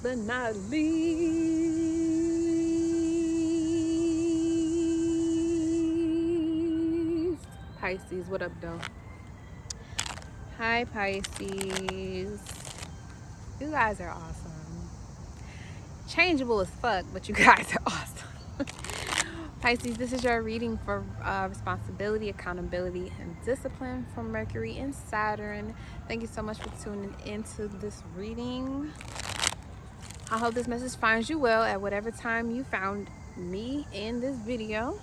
but not least, Pisces. What up, though? Hi, Pisces. You guys are awesome. Changeable as fuck, but you guys are awesome. Pisces, this is your reading for responsibility, accountability, and discipline from Mercury and Saturn. Thank you so much for tuning into this reading. I hope this message finds you well at whatever time you found me in this video.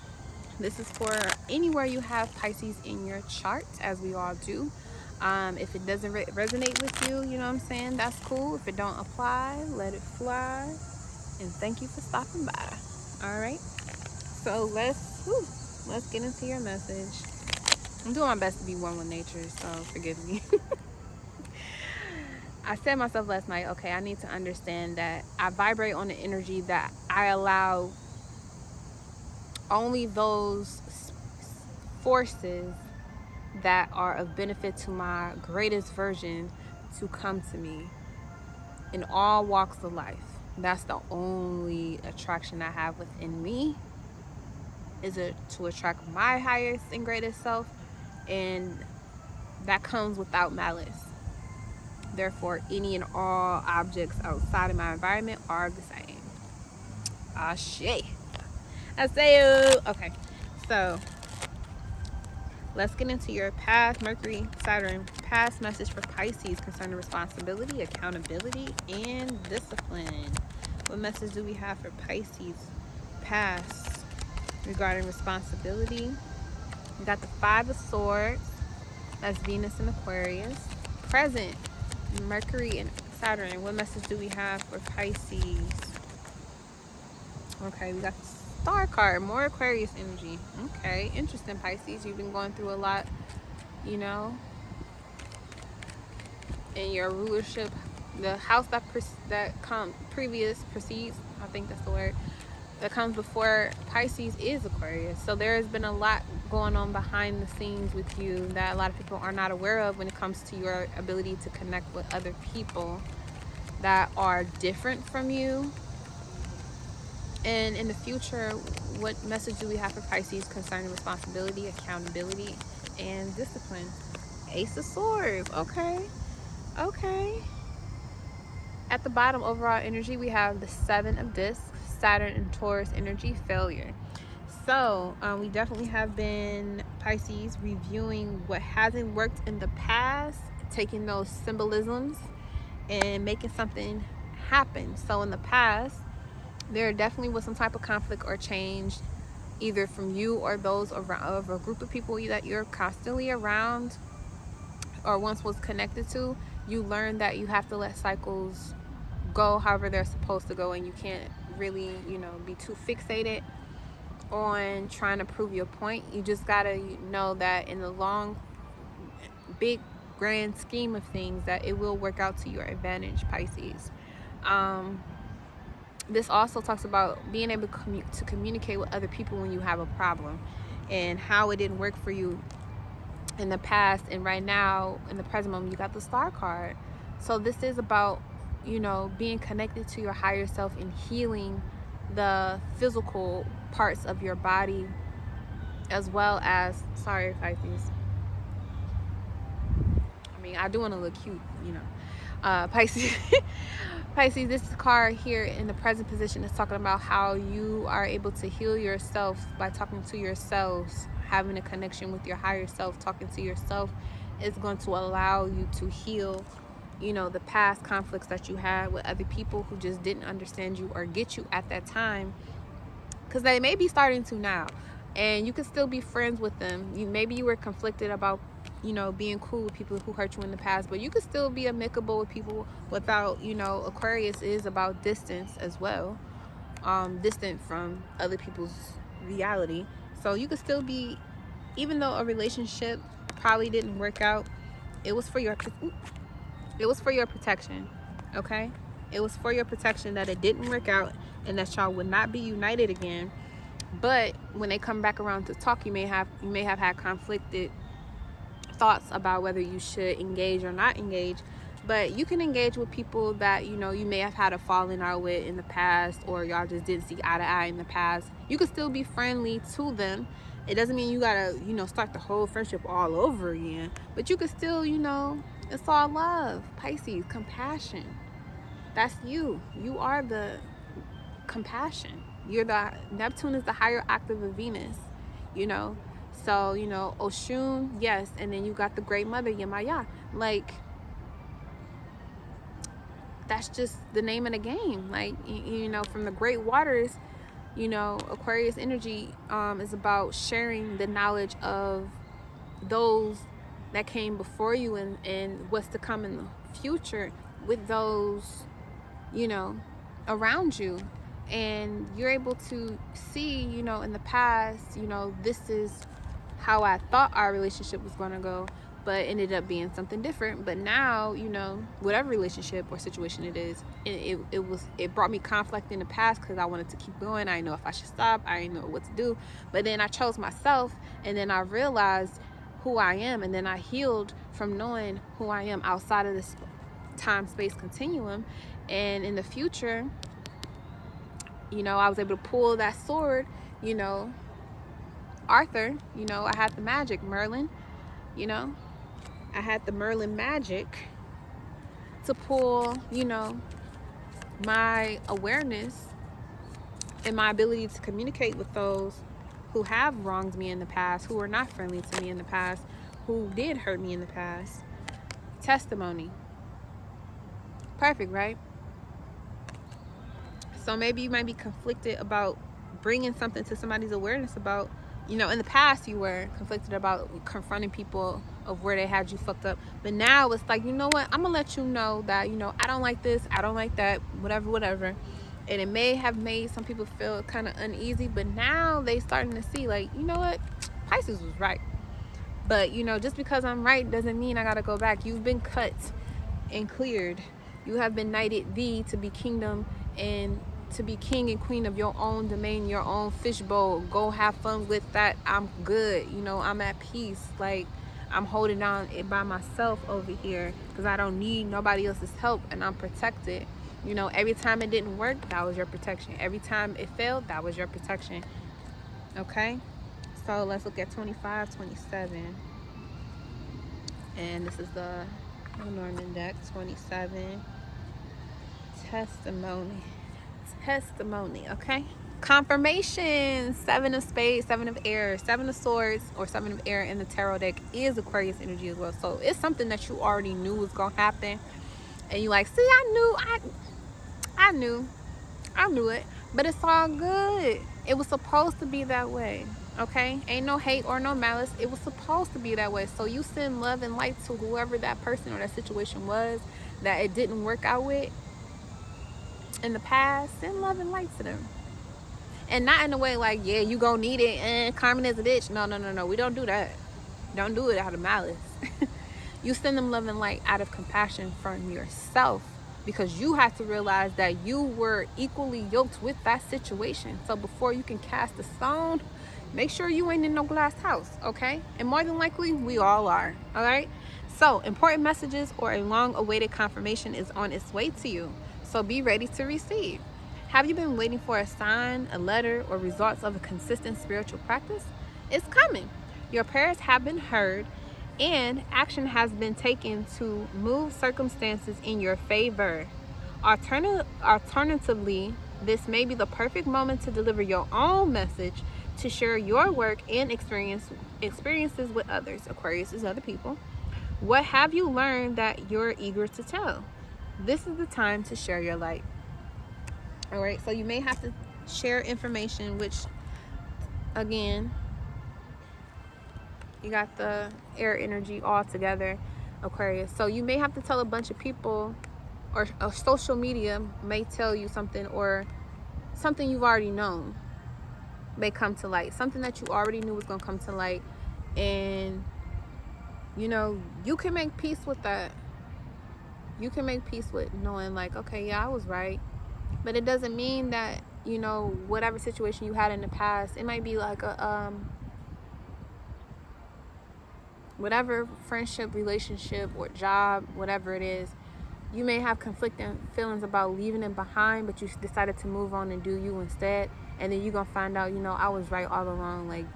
This is for anywhere you have Pisces in your chart, as we all do. If it doesn't resonate with you, you know what I'm saying, that's cool. If it don't apply, let it fly. And thank you for stopping by. All right. So let's get into your message. I'm doing my best to be one with nature, so forgive me. I said myself last night, okay, I need to understand that I vibrate on the energy that I allow only those forces that are of benefit to my greatest version to come to me in all walks of life. That's the only attraction I have within me, is it to attract my highest and greatest self, and that comes without malice. Therefore, any and all objects outside of my environment are the same. Shit. I say, okay, so let's get into your past Mercury, Saturn, past message for Pisces concerning responsibility, accountability, and discipline. What message do we have for Pisces past regarding responsibility? We got the 5 of Swords. That's Venus and Aquarius. Present, Mercury and Saturn. What message do we have for Pisces? Okay, we got the Star card, more Aquarius energy. Okay, interesting, Pisces. You've been going through a lot, you know, in your rulership. The house that precedes, I think that's the word, that comes before Pisces is Aquarius. So there has been a lot going on behind the scenes with you that a lot of people are not aware of when it comes to your ability to connect with other people that are different from you. And in the future, what message do we have for Pisces concerning responsibility, accountability, and discipline? Ace of Swords. Okay. At the bottom, overall energy, we have the 7 of Discs, Saturn and Taurus energy, failure. So we definitely have been, Pisces, reviewing what hasn't worked in the past, taking those symbolisms and making something happen. So in the past, there definitely was some type of conflict or change, either from you or those around, of a group of people that you're constantly around or once was connected to. You learn that you have to let cycles go however they're supposed to go, and you can't really, you know, be too fixated on trying to prove your point. You just gotta know that in the long, big, grand scheme of things, that it will work out to your advantage, Pisces. This also talks about being able to communicate with other people when you have a problem, and how it didn't work for you in the past, and right now in the present moment you got the Star card. So this is about, you know, being connected to your higher self and healing the physical parts of your body, as well as, sorry, Pisces, I mean, I do want to look cute, you know. Pisces. Pisces, this card here in the present position is talking about how you are able to heal yourself by talking to yourselves. Having a connection with your higher self, talking to yourself, is going to allow you to heal, you know, the past conflicts that you had with other people who just didn't understand you or get you at that time, because they may be starting to now, and you can still be friends with them. Maybe you were conflicted about, you know, being cool with people who hurt you in the past, but you can still be amicable with people without, you know, Aquarius is about distance as well, distant from other people's reality. So you could still be, even though a relationship probably didn't work out, it was for your protection, okay? It was for your protection that it didn't work out, and that y'all would not be united again. But when they come back around to talk, you may have had conflicted thoughts about whether you should engage or not engage. But you can engage with people that, you know, you may have had a falling out with in the past, or y'all just didn't see eye to eye in the past. You can still be friendly to them. It doesn't mean you gotta, you know, start the whole friendship all over again. But you can still, you know, it's all love. Pisces, compassion. That's you. You are the compassion. You're the Neptune is the higher octave of Venus, you know. So, you know, Oshun, yes, and then you got the Great Mother, Yemaya. Like, that's just the name of the game. Like, you know, from the great waters, you know, Aquarius energy is about sharing the knowledge of those that came before you, and what's to come in the future with those, you know, around you. And you're able to see, you know, in the past, you know, this is how I thought our relationship was going to go, but ended up being something different. But now, you know, whatever relationship or situation it is, it brought me conflict in the past because I wanted to keep going. I didn't know if I should stop. I didn't know what to do. But then I chose myself, and then I realized who I am, and then I healed from knowing who I am outside of this time-space continuum. And in the future, you know, I was able to pull that sword, you know, Arthur, you know, I had the magic, Merlin, you know, I had the Merlin magic to pull, you know, my awareness and my ability to communicate with those who have wronged me in the past, who were not friendly to me in the past, who did hurt me in the past. Testimony. Perfect, right? So maybe you might be conflicted about bringing something to somebody's awareness about, you know, in the past you were conflicted about confronting people of where they had you fucked up. But now it's like, you know what? I'm going to let you know that, you know, I don't like this. I don't like that. Whatever. And it may have made some people feel kind of uneasy. But now they starting to see, like, you know what? Pisces was right. But, you know, just because I'm right doesn't mean I got to go back. You've been cut and cleared. You have been knighted thee to be kingdom and to be king and queen of your own domain, your own fishbowl. Go have fun with that. I'm good. You know, I'm at peace. Like, I'm holding on it by myself over here because I don't need nobody else's help, and I'm protected. You know, every time it didn't work, that was your protection. Every time it failed, that was your protection. Okay? So let's look at 25, 27. And this is the Norman deck, 27. Testimony, okay? Confirmation. 7 of spades, 7 of air, 7 of swords, or 7 of air in the tarot deck is Aquarius energy as well. So it's something that you already knew was gonna happen, and you like, see, I knew it, but it's all good. It was supposed to be that way, okay? Ain't no hate or no malice. It was supposed to be that way. So you send love and light to whoever that person or that situation was that it didn't work out with in the past. Send love and light to them. And not in a way like, yeah, you gonna need it and Carmen is a bitch. No. We don't do that. Don't do it out of malice. You send them love and light out of compassion from yourself, because you have to realize that you were equally yoked with that situation. So before you can cast a stone, make sure you ain't in no glass house, okay? And more than likely, we all are, all right? So important messages or a long-awaited confirmation is on its way to you. So be ready to receive. Have you been waiting for a sign, a letter, or results of a consistent spiritual practice? It's coming. Your prayers have been heard, and action has been taken to move circumstances in your favor. Alternatively, this may be the perfect moment to deliver your own message, to share your work and experiences with others. Aquarius is other people. What have you learned that you're eager to tell? This is the time to share your light. All right, so you may have to share information, which, again, you got the air energy all together, Aquarius. So you may have to tell a bunch of people, or social media may tell you something, or something you've already known may come to light. Something that you already knew was going to come to light. And, you know, you can make peace with that. You can make peace with knowing, like, okay, yeah, I was right. But it doesn't mean that, you know, whatever situation you had in the past, it might be like a, whatever friendship, relationship, or job, whatever it is, You may have conflicting feelings about leaving it behind, but you decided to move on and do you instead. And then you're going to find out, I was right all along. Like,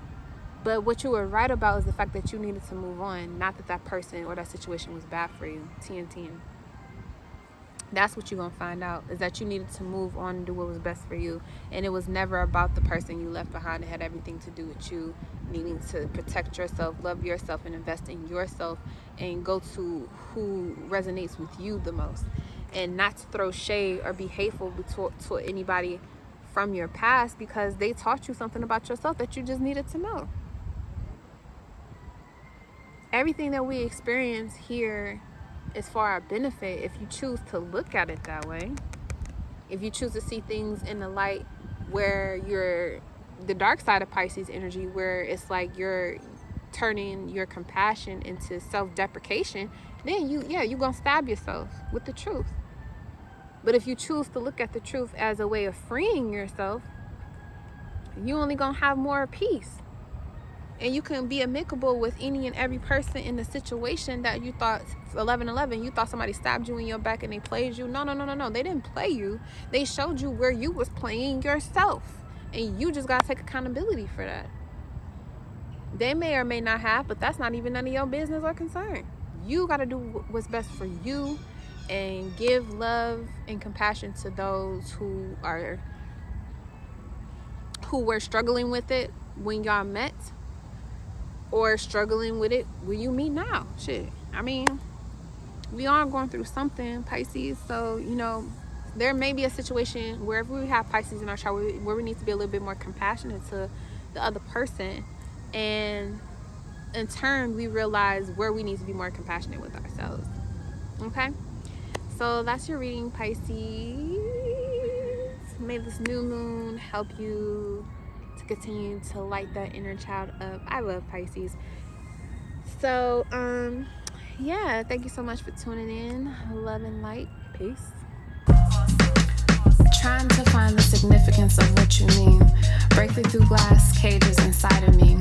but what you were right about is the fact that you needed to move on, not that that person or that situation was bad for you. TNT. That's what you're going to find out, is that you needed to move on and do what was best for you. And it was never about the person you left behind. It had everything to do with you needing to protect yourself, love yourself, and invest in yourself, and go to who resonates with you the most. And not to throw shade or be hateful to anybody from your past, because they taught you something about yourself that you just needed to know. Everything that we experience here is for our benefit if you choose to look at it that way. If you choose to see things in the light where you're the dark side of Pisces energy, where it's like you're turning your compassion into self-deprecation, then you're gonna stab yourself with the truth. But if you choose to look at the truth as a way of freeing yourself, you only gonna have more peace. And you can be amicable with any and every person in the situation that you thought 11/11. You thought somebody stabbed you in your back and they played you. No. They didn't play you. They showed you where you was playing yourself. And you just got to take accountability for that. They may or may not have, but that's not even none of your business or concern. You got to do what's best for you and give love and compassion to those who were struggling with it when y'all met, or struggling with it when you meet now. Shit. I mean, we are going through something, Pisces. So, there may be a situation wherever we have Pisces in our chart where we need to be a little bit more compassionate to the other person. And in turn, we realize where we need to be more compassionate with ourselves. Okay? So that's your reading, Pisces. May this new moon help you to continue to light that inner child up. I love Pisces. So, thank you so much for tuning in. Love and light. Peace. Trying to find the significance of what you mean. Breaking through glass cages inside of me.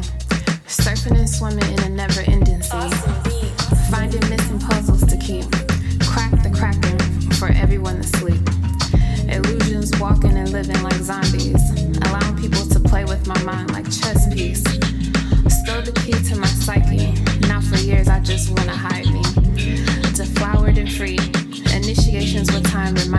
Surfing and swimming in a never-ending sea. Finding missing puzzles to keep. Crack the cracking for everyone to sleep. Illusions walking and living like zombies. Allowing people to play with my mind like chess piece. Stole the key to my psyche. Now for years I just wanna hide me. Deflowered and free. Initiations with time remind